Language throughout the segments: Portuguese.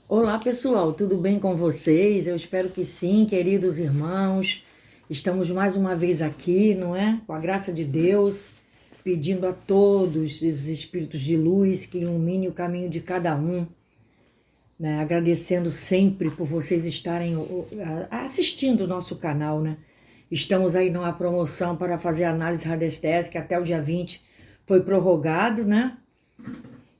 Olá pessoal, tudo bem com vocês? Eu espero que sim, queridos irmãos. Estamos mais uma vez aqui, não é? Com a graça de Deus, pedindo a todos os espíritos de luz que ilumine o caminho de cada um, né? Agradecendo sempre por vocês estarem assistindo o nosso canal, né? Estamos aí numa promoção para fazer análise radiestésica até o dia 20, foi prorrogado, né?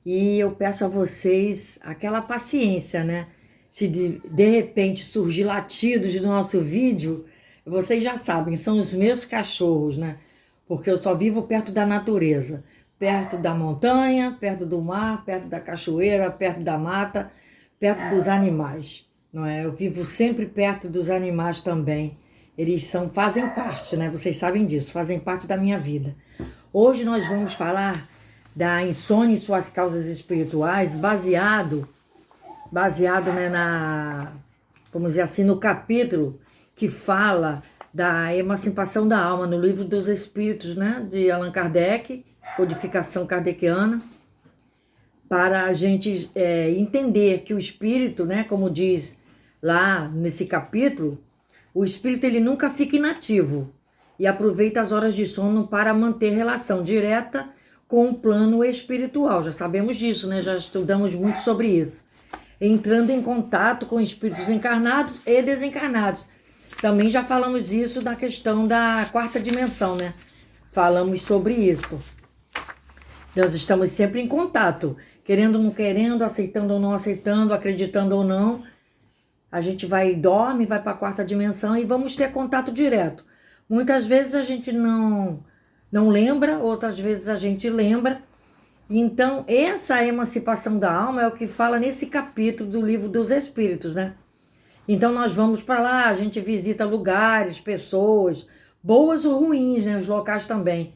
E eu peço a vocês aquela paciência, né? Se de repente surgir latidos no nosso vídeo, vocês já sabem, são os meus cachorros, né? Porque eu só vivo perto da natureza, perto da montanha, perto do mar, perto da cachoeira, perto da mata, perto dos animais, não é? Eu vivo sempre perto dos animais também. Fazem parte, né? Vocês sabem disso, fazem parte da minha vida. Hoje nós vamos falar da insônia e suas causas espirituais, baseado, né, vamos dizer assim, no capítulo que fala da emancipação da alma, no livro dos Espíritos, né, de Allan Kardec, codificação kardeciana, para a gente entender que o espírito, né, como diz lá nesse capítulo, o espírito ele nunca fica inativo e aproveita as horas de sono para manter relação direta com o plano espiritual. Já sabemos disso, né? Já estudamos muito sobre isso. Entrando em contato com espíritos encarnados e desencarnados. Também já falamos isso na questão da quarta dimensão, né? Falamos sobre isso. Nós estamos sempre em contato, querendo ou não querendo, aceitando ou não aceitando, acreditando ou não. A gente dorme, vai para a quarta dimensão e vamos ter contato direto. Muitas vezes a gente não lembra, outras vezes a gente lembra. Então, essa emancipação da alma é o que fala nesse capítulo do Livro dos Espíritos, né? Então, nós vamos para lá, a gente visita lugares, pessoas, boas ou ruins, né? Os locais também,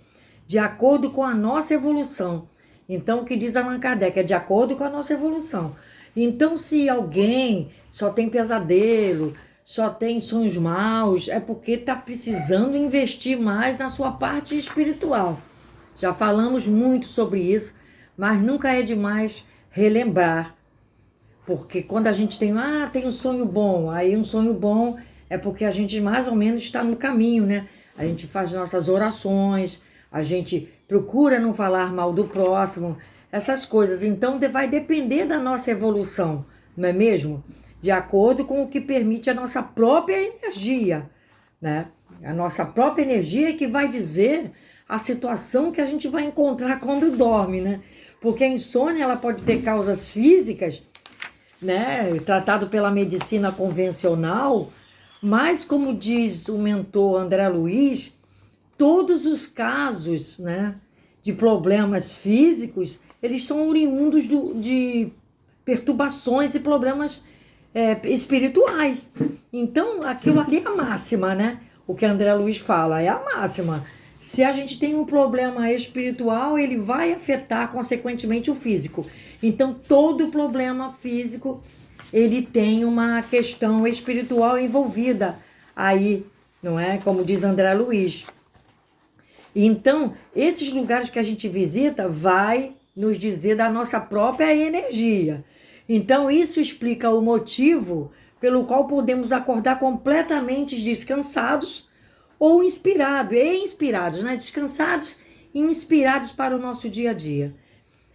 de acordo com a nossa evolução. Então, o que diz Allan Kardec é de acordo com a nossa evolução. Então, se alguém só tem pesadelo, só tem sonhos maus, é porque está precisando investir mais na sua parte espiritual. Já falamos muito sobre isso, mas nunca é demais relembrar. Porque quando a gente tem um sonho bom, aí um sonho bom é porque a gente mais ou menos está no caminho, né? A gente faz nossas orações, a gente procura não falar mal do próximo, essas coisas. Então vai depender da nossa evolução, não é mesmo? De acordo com o que permite a nossa própria energia, né? A nossa própria energia é que vai dizer a situação que a gente vai encontrar quando dorme, né? Porque a insônia ela pode ter causas físicas, né? Tratado pela medicina convencional, mas como diz o mentor André Luiz, todos os casos, né, de problemas físicos, eles são oriundos de perturbações e problemas espirituais. Então, aquilo ali é a máxima, né? O que André Luiz fala é a máxima. Se a gente tem um problema espiritual, ele vai afetar, consequentemente, o físico. Então, todo problema físico, ele tem uma questão espiritual envolvida aí, não é? Como diz André Luiz. Então, esses lugares que a gente visita vai nos dizer da nossa própria energia. Então, isso explica o motivo pelo qual podemos acordar completamente descansados ou inspirados, né? Descansados e inspirados para o nosso dia a dia.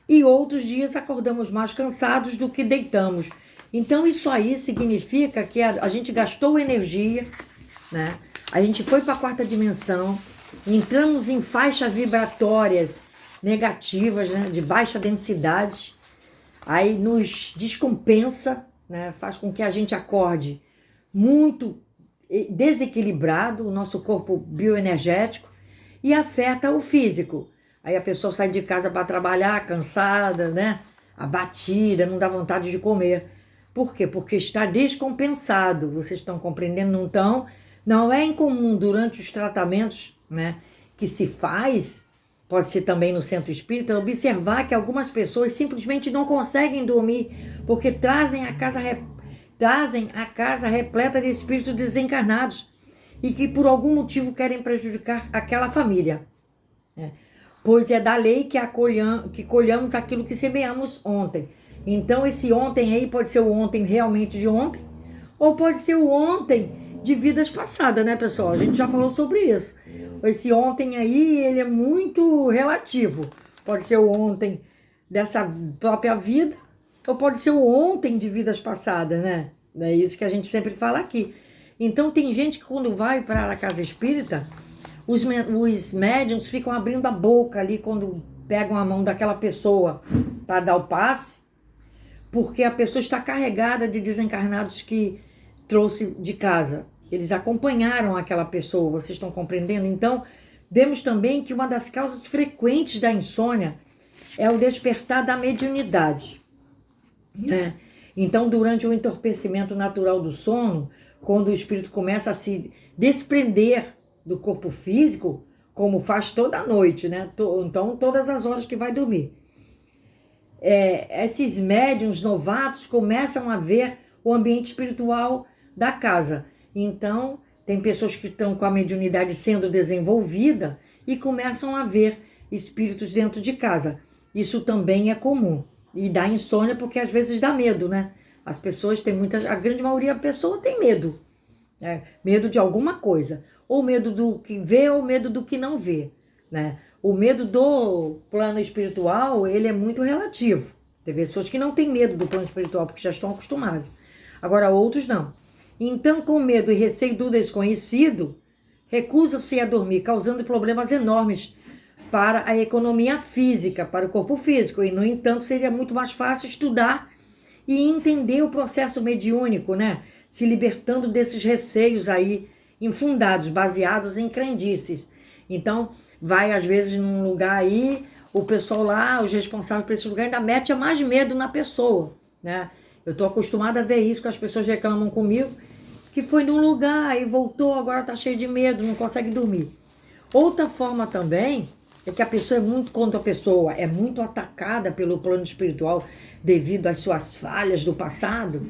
E outros dias acordamos mais cansados do que deitamos. Então, isso aí significa que a gente gastou energia, né? A gente foi para a quarta dimensão, entramos em faixas vibratórias negativas, né? De baixa densidade, aí nos descompensa, né? Faz com que a gente acorde muito desequilibrado, o nosso corpo bioenergético, e afeta o físico. Aí a pessoa sai de casa para trabalhar cansada, né? Abatida, não dá vontade de comer. Por quê? Porque está descompensado. Vocês estão compreendendo? Não estão? Não é incomum durante os tratamentos, né, que se faz, pode ser também no centro espírita, observar que algumas pessoas simplesmente não conseguem dormir porque trazem a casa repleta de espíritos desencarnados e que por algum motivo querem prejudicar aquela família, né? Pois é da lei que colhamos aquilo que semeamos ontem. Então esse ontem aí pode ser o ontem realmente de ontem, ou pode ser o ontem de vidas passadas, né, pessoal? A gente já falou sobre isso. Esse ontem aí, ele é muito relativo. Pode ser o ontem dessa própria vida, ou pode ser o ontem de vidas passadas, né? É isso que a gente sempre fala aqui. Então tem gente que quando vai para a casa espírita, os médiums ficam abrindo a boca ali quando pegam a mão daquela pessoa para dar o passe, porque a pessoa está carregada de desencarnados que trouxe de casa. Eles acompanharam aquela pessoa, vocês estão compreendendo? Então, vemos também que uma das causas frequentes da insônia é o despertar da mediunidade, né? Então, durante o entorpecimento natural do sono, quando o espírito começa a se desprender do corpo físico, como faz toda noite, né? Então, todas as horas que vai dormir. Esses médiuns novatos começam a ver o ambiente espiritual da casa. Então, tem pessoas que estão com a mediunidade sendo desenvolvida e começam a ver espíritos dentro de casa. Isso também é comum. E dá insônia porque às vezes dá medo, né? As pessoas têm a grande maioria da pessoa tem medo. Né? Medo de alguma coisa. Ou medo do que vê ou medo do que não vê, né? O medo do plano espiritual, ele é muito relativo. Tem pessoas que não têm medo do plano espiritual porque já estão acostumadas. Agora, outros não. Então, com medo e receio do desconhecido, recusam-se a dormir, causando problemas enormes para a economia física, para o corpo físico. E, no entanto, seria muito mais fácil estudar e entender o processo mediúnico, né? Se libertando desses receios aí infundados, baseados em crendices. Então, vai às vezes num lugar aí, o pessoal lá, os responsáveis por esse lugar, ainda mete mais medo na pessoa, né? Eu estou acostumada a ver isso, que as pessoas reclamam comigo, que foi num lugar e voltou, agora está cheio de medo, não consegue dormir. Outra forma também é que a pessoa quando a pessoa é muito atacada pelo plano espiritual devido às suas falhas do passado,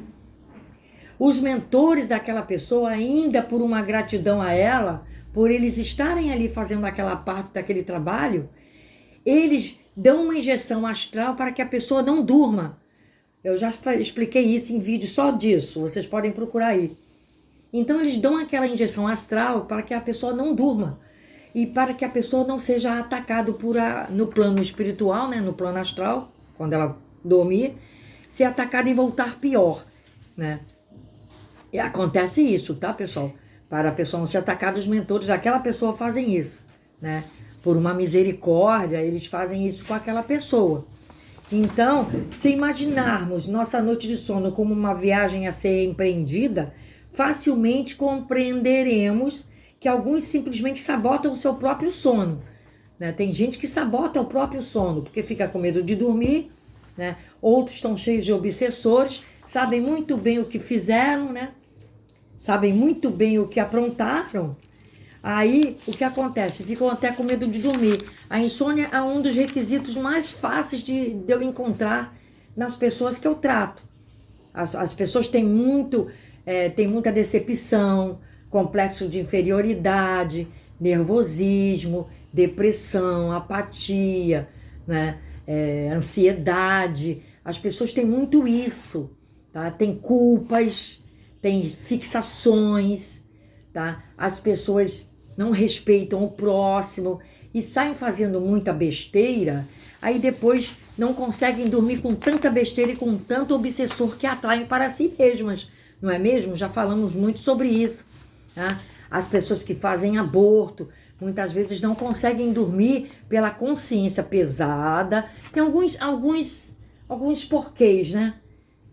os mentores daquela pessoa, ainda por uma gratidão a ela, por eles estarem ali fazendo aquela parte daquele trabalho, eles dão uma injeção astral para que a pessoa não durma. Eu já expliquei isso em vídeo só disso, vocês podem procurar aí. Então eles dão aquela injeção astral para que a pessoa não durma e para que a pessoa não seja atacada no plano espiritual, né, no plano astral, quando ela dormir, ser atacada e voltar pior, né? E acontece isso, tá, pessoal? Para a pessoa não ser atacada, os mentores daquela pessoa fazem isso, né? Por uma misericórdia, eles fazem isso com aquela pessoa. Então, se imaginarmos nossa noite de sono como uma viagem a ser empreendida, facilmente compreenderemos que alguns simplesmente sabotam o seu próprio sono, né? Tem gente que sabota o próprio sono, porque fica com medo de dormir, né? Outros estão cheios de obsessores, sabem muito bem o que fizeram, né? Sabem muito bem o que aprontaram. Aí, o que acontece? Ficam até com medo de dormir. A insônia é um dos requisitos mais fáceis de eu encontrar nas pessoas que eu trato. As pessoas têm muita decepção, complexo de inferioridade, nervosismo, depressão, apatia, né? Ansiedade. As pessoas têm muito isso, tá? Tem culpas, tem fixações, tá? As pessoas não respeitam o próximo e saem fazendo muita besteira, aí depois não conseguem dormir com tanta besteira e com tanto obsessor que atraem para si mesmas, não é mesmo? Já falamos muito sobre isso, tá? As pessoas que fazem aborto, muitas vezes não conseguem dormir pela consciência pesada. Tem alguns porquês, né?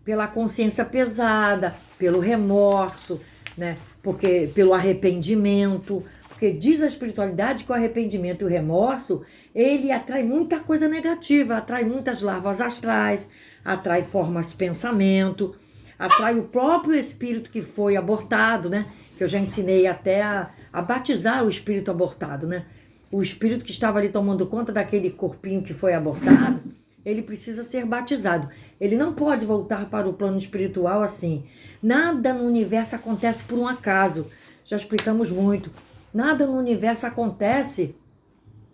Pela consciência pesada, pelo remorso, né? Porque pelo arrependimento, porque diz a espiritualidade que o arrependimento e o remorso, ele atrai muita coisa negativa, atrai muitas larvas astrais, atrai formas de pensamento, atrai o próprio espírito que foi abortado, né? Que eu já ensinei até a batizar o espírito abortado, né? O espírito que estava ali tomando conta daquele corpinho que foi abortado, ele precisa ser batizado. Ele não pode voltar para o plano espiritual assim. Nada no universo acontece por um acaso. Já explicamos muito. Nada no universo acontece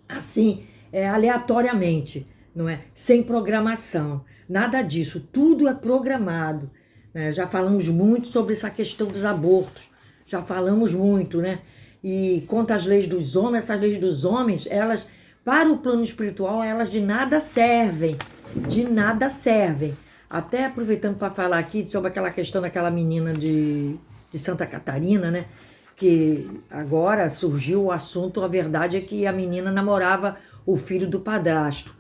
assim, aleatoriamente, não é? Sem programação. Nada disso, tudo é programado, né? Já falamos muito sobre essa questão dos abortos, já falamos muito, né? E quanto às leis dos homens, essas leis dos homens, elas, para o plano espiritual, elas de nada servem, de nada servem. Até aproveitando para falar aqui sobre aquela questão daquela menina de Santa Catarina, né? Que agora surgiu o assunto, a verdade é que a menina namorava o filho do padrasto,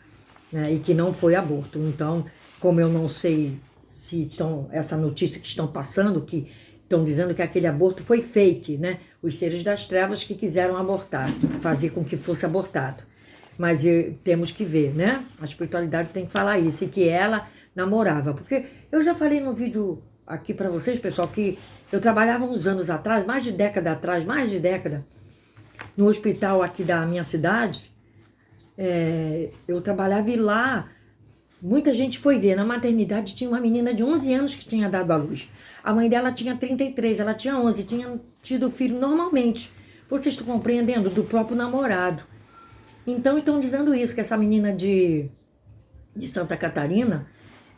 né? E que não foi aborto. Então, como eu não sei se estão, essa notícia que estão passando, que estão dizendo que aquele aborto foi fake, né? Os seres das trevas que quiseram abortar, fazer com que fosse abortado. Mas temos que ver, né? A espiritualidade tem que falar isso, e que ela namorava. Porque eu já falei no vídeo aqui para vocês, pessoal, que eu trabalhava uns anos atrás, mais de década, no hospital aqui da minha cidade. Eu trabalhava e lá muita gente foi ver. Na maternidade tinha uma menina de 11 anos que tinha dado à luz. A mãe dela tinha 33, ela tinha 11, tinha tido filho normalmente. Vocês estão compreendendo? Do próprio namorado. Então estão dizendo isso, que essa menina de Santa Catarina,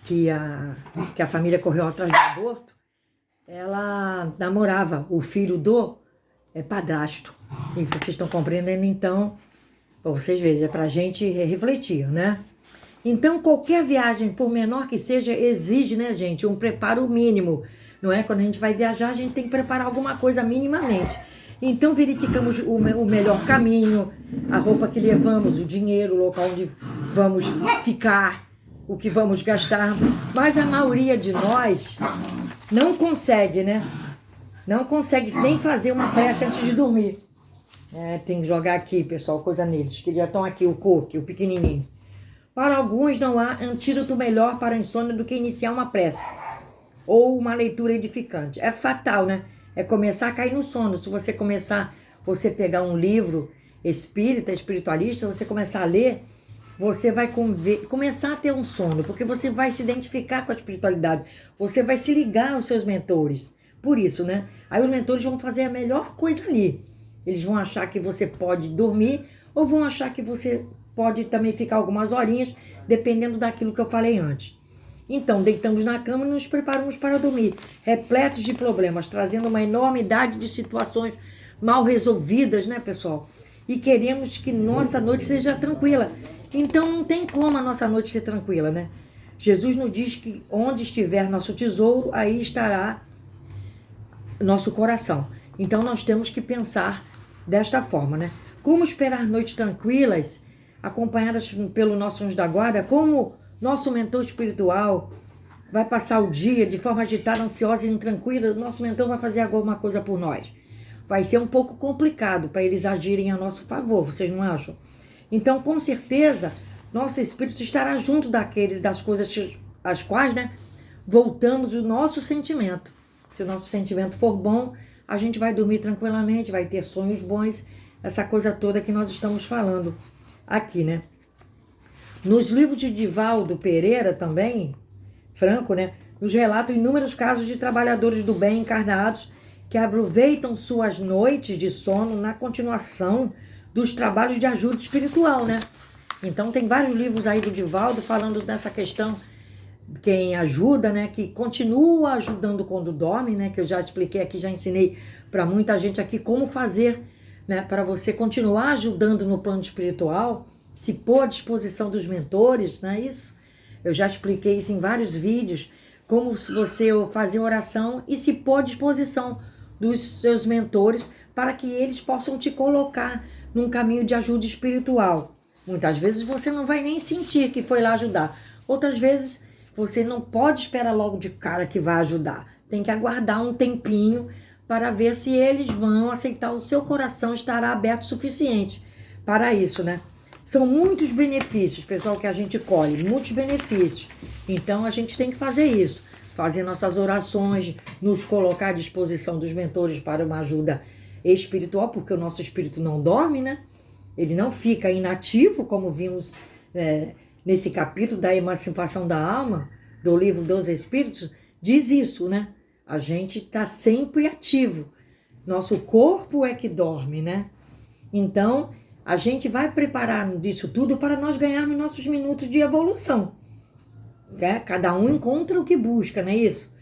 que a família correu atrás do aborto, ela namorava o filho do padrasto. E vocês estão compreendendo, então, para vocês verem, é para a gente refletir, né? Então, qualquer viagem, por menor que seja, exige, né, gente, um preparo mínimo. Não é? Quando a gente vai viajar, a gente tem que preparar alguma coisa minimamente. Então, verificamos o melhor caminho, a roupa que levamos, o dinheiro, o local onde vamos ficar, o que vamos gastar. Mas a maioria de nós não consegue, né? Não consegue nem fazer uma prece antes de dormir. Tem que jogar aqui, pessoal, coisa neles, que já estão aqui, o coque, o pequenininho. Para alguns, não há antídoto melhor para a insônia do que iniciar uma prece ou uma leitura edificante. É fatal, né? É começar a cair no sono. Se você pegar um livro espírita, espiritualista, você começar a ler, você vai começar a ter um sono, porque você vai se identificar com a espiritualidade, você vai se ligar aos seus mentores. Por isso, né? Aí os mentores vão fazer a melhor coisa ali. Eles vão achar que você pode dormir ou vão achar que você pode também ficar algumas horinhas, dependendo daquilo que eu falei antes. Então, deitamos na cama e nos preparamos para dormir, repletos de problemas, trazendo uma enormidade de situações mal resolvidas, né, pessoal? E queremos que nossa noite seja tranquila. Então, não tem como a nossa noite ser tranquila, né? Jesus nos diz que onde estiver nosso tesouro, aí estará nosso coração. Então, nós temos que pensar desta forma, né? Como esperar noites tranquilas, acompanhadas pelo nosso anjo da guarda, como nosso mentor espiritual vai passar o dia de forma agitada, ansiosa e intranquila, nosso mentor vai fazer alguma coisa por nós. Vai ser um pouco complicado para eles agirem a nosso favor, vocês não acham? Então, com certeza, nosso espírito estará junto das coisas às quais, né, voltamos o nosso sentimento. Se o nosso sentimento for bom, a gente vai dormir tranquilamente, vai ter sonhos bons, essa coisa toda que nós estamos falando aqui, né? Nos livros de Divaldo Pereira também, Franco, né, nos relata inúmeros casos de trabalhadores do bem encarnados que aproveitam suas noites de sono na continuação dos trabalhos de ajuda espiritual, né? Então tem vários livros aí do Divaldo falando dessa questão, quem ajuda, né, que continua ajudando quando dorme, né, que eu já expliquei aqui, já ensinei para muita gente aqui como fazer, né, para você continuar ajudando no plano espiritual, se pôr à disposição dos mentores, né? Isso eu já expliquei isso em vários vídeos, como você fazer oração e se pôr à disposição dos seus mentores para que eles possam te colocar num caminho de ajuda espiritual. Muitas vezes você não vai nem sentir que foi lá ajudar, outras vezes você não pode esperar logo de cara que vai ajudar, tem que aguardar um tempinho para ver se eles vão aceitar, o seu coração estará aberto o suficiente para isso, né? São muitos benefícios, pessoal, que a gente colhe, muitos benefícios. Então, a gente tem que fazer isso, fazer nossas orações, nos colocar à disposição dos mentores para uma ajuda espiritual, porque o nosso espírito não dorme, né? Ele não fica inativo, como vimos nesse capítulo da emancipação da alma, do livro dos Espíritos, diz isso, né? A gente está sempre ativo. Nosso corpo é que dorme, né? Então, a gente vai preparar disso tudo para nós ganharmos nossos minutos de evolução. né? Cada um encontra o que busca, não é isso?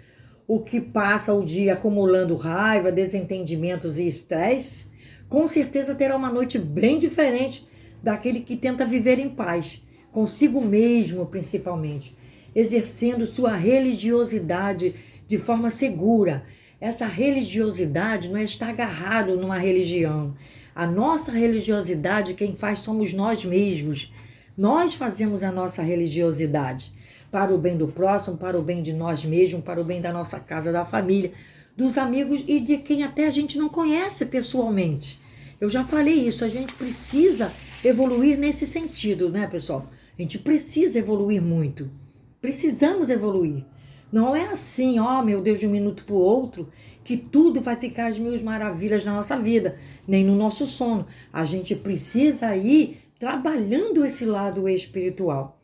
O que passa o dia acumulando raiva, desentendimentos e estresse, com certeza terá uma noite bem diferente daquele que tenta viver em paz, consigo mesmo principalmente, exercendo sua religiosidade de forma segura. Essa religiosidade não é estar agarrado numa religião. A nossa religiosidade, quem faz somos nós mesmos. Nós fazemos a nossa religiosidade para o bem do próximo, para o bem de nós mesmos, para o bem da nossa casa, da família, dos amigos e de quem até a gente não conhece pessoalmente. Eu já falei isso, a gente precisa evoluir nesse sentido, né, pessoal? A gente precisa evoluir muito. Precisamos evoluir. Não é assim, ó, meu Deus, de um minuto para o outro, que tudo vai ficar às mil maravilhas na nossa vida, nem no nosso sono. A gente precisa ir trabalhando esse lado espiritual.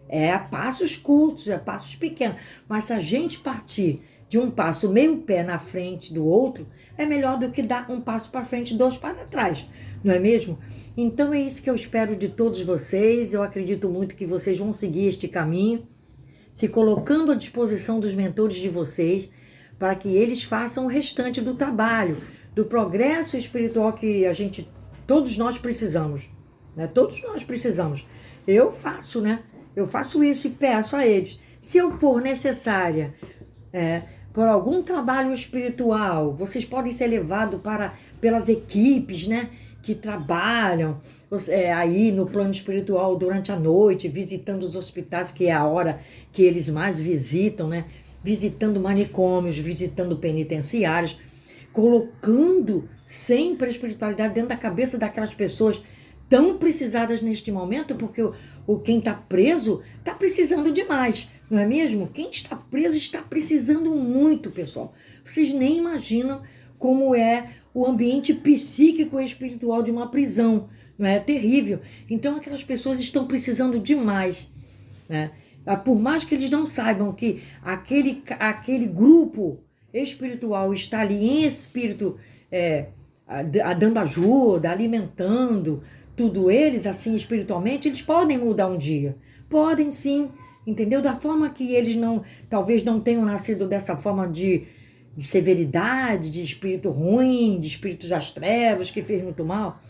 É a passos curtos, é a passos pequenos. Mas se a gente partir de um passo meio pé na frente do outro, é melhor do que dar um passo para frente e 2 para trás, não é mesmo? Então é isso que eu espero de todos vocês. Eu acredito muito que vocês vão seguir este caminho, se colocando à disposição dos mentores de vocês, para que eles façam o restante do trabalho, do progresso espiritual que todos nós precisamos, né? Todos nós precisamos. Eu faço, né? Eu faço isso e peço a eles. Se eu for necessária por algum trabalho espiritual, vocês podem ser levados pelas equipes, né? Que trabalham aí no plano espiritual durante a noite, visitando os hospitais, que é a hora que eles mais visitam, né? Visitando manicômios, visitando penitenciários, colocando sempre a espiritualidade dentro da cabeça daquelas pessoas tão precisadas neste momento, porque quem está preso está precisando demais, não é mesmo? Quem está preso está precisando muito, pessoal. Vocês nem imaginam como é o ambiente psíquico e espiritual de uma prisão, não é? É terrível. Então aquelas pessoas estão precisando demais, né? Por mais que eles não saibam que aquele grupo espiritual está ali em espírito, dando ajuda, alimentando tudo eles, assim, espiritualmente, eles podem mudar um dia. Podem sim, entendeu? Da forma que eles talvez não tenham nascido dessa forma de severidade, de espírito ruim, de espíritos das trevas, que fez muito mal.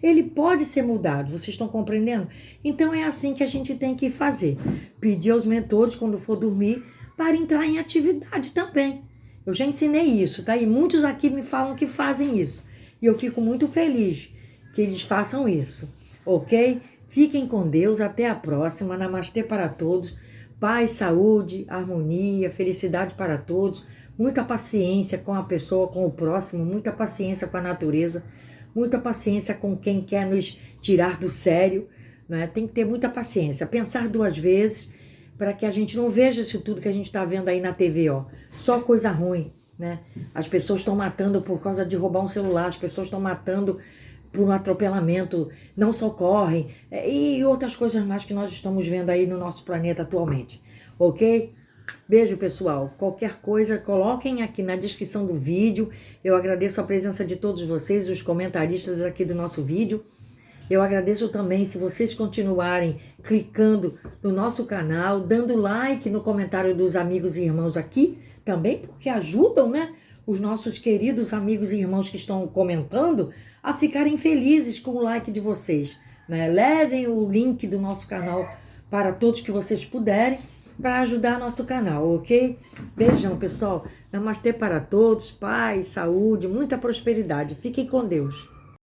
Ele pode ser mudado, vocês estão compreendendo? Então é assim que a gente tem que fazer. Pedir aos mentores, quando for dormir, para entrar em atividade também. Eu já ensinei isso, tá? E muitos aqui me falam que fazem isso. E eu fico muito feliz que eles façam isso, ok? Fiquem com Deus, até a próxima. Namastê para todos. Paz, saúde, harmonia, felicidade para todos. Muita paciência com a pessoa, com o próximo, muita paciência com a natureza, muita paciência com quem quer nos tirar do sério, né? Tem que ter muita paciência, pensar 2 vezes para que a gente não veja isso tudo que a gente está vendo aí na TV, ó. Só coisa ruim, né? As pessoas estão matando por causa de roubar um celular, as pessoas estão matando por um atropelamento, não socorrem, e outras coisas mais que nós estamos vendo aí no nosso planeta atualmente, ok? Beijo, pessoal. Qualquer coisa, coloquem aqui na descrição do vídeo. Eu agradeço a presença de todos vocês, os comentaristas aqui do nosso vídeo. Eu agradeço também se vocês continuarem clicando no nosso canal, dando like no comentário dos amigos e irmãos aqui, também porque ajudam, né, os nossos queridos amigos e irmãos que estão comentando a ficarem felizes com o like de vocês, né? Levem o link do nosso canal para todos que vocês puderem, para ajudar nosso canal, ok? Beijão, pessoal. Namastê para todos, paz, saúde, muita prosperidade. Fiquem com Deus.